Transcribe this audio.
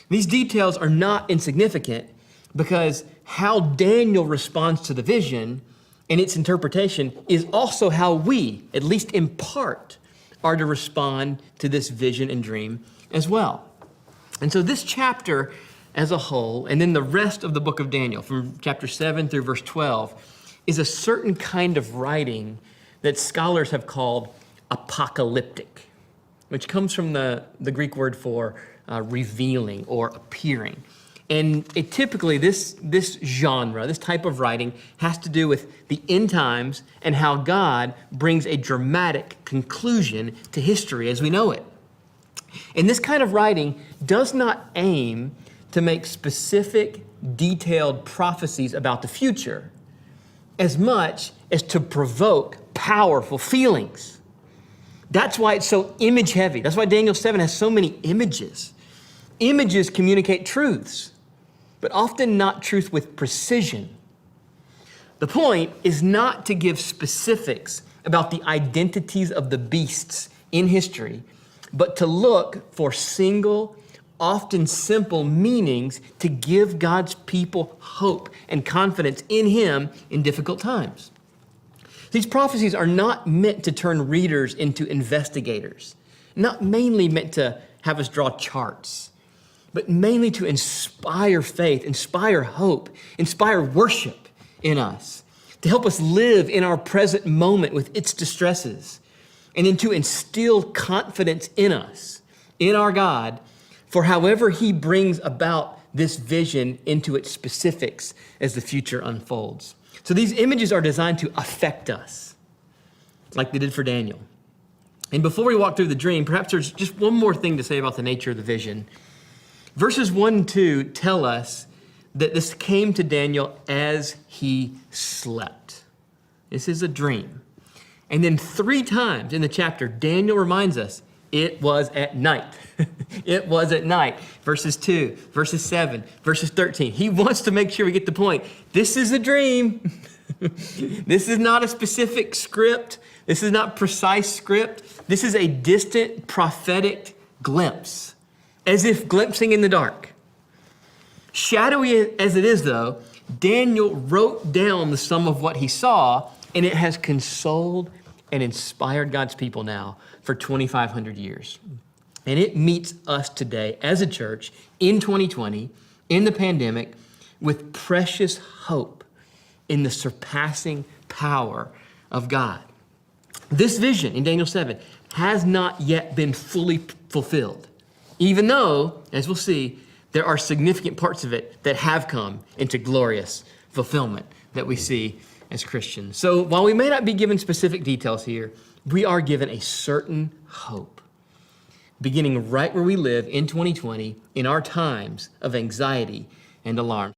These details are not insignificant because how Daniel responds to the vision and its interpretation is also how we, at least in part, are to respond to this vision and dream as well. And so this chapter as a whole, and then the rest of the book of Daniel, from chapter 7 through verse 12, is a certain kind of writing that scholars have called apocalyptic, which comes from the Greek word for revealing or appearing. And typically this genre, this type of writing, has to do with the end times and how God brings a dramatic conclusion to history as we know it. And this kind of writing does not aim to make specific, detailed prophecies about the future as much as to provoke powerful feelings. That's why it's so image heavy. That's why Daniel 7 has so many images. Images communicate truths, but often not truth with precision. The point is not to give specifics about the identities of the beasts in history, but to look for single, often simple meanings to give God's people hope and confidence in Him in difficult times. These prophecies are not meant to turn readers into investigators, not mainly meant to have us draw charts, but mainly to inspire faith, inspire hope, inspire worship in us, to help us live in our present moment with its distresses, and then to instill confidence in us, in our God, for however He brings about this vision into its specifics as the future unfolds. So these images are designed to affect us, like they did for Daniel. And before we walk through the dream, perhaps there's just one more thing to say about the nature of the vision. Verses 1 and 2 tell us that this came to Daniel as he slept. This is a dream. And then 3 times in the chapter, Daniel reminds us, it was at night. It was at night. Verses 2, verses 7, verses 13. He wants to make sure we get the point. This is a dream. This is not a specific script. This is not precise script. This is a distant prophetic glimpse, as if glimpsing in the dark. Shadowy as it is, though, Daniel wrote down the sum of what he saw, and it has consoled and inspired God's people now for 2,500 years. And it meets us today as a church in 2020, in the pandemic, with precious hope in the surpassing power of God. This vision in Daniel 7 has not yet been fully fulfilled, even though, as we'll see, there are significant parts of it that have come into glorious fulfillment that we see as Christians. So while we may not be given specific details here, we are given a certain hope, beginning right where we live in 2020, in our times of anxiety and alarm.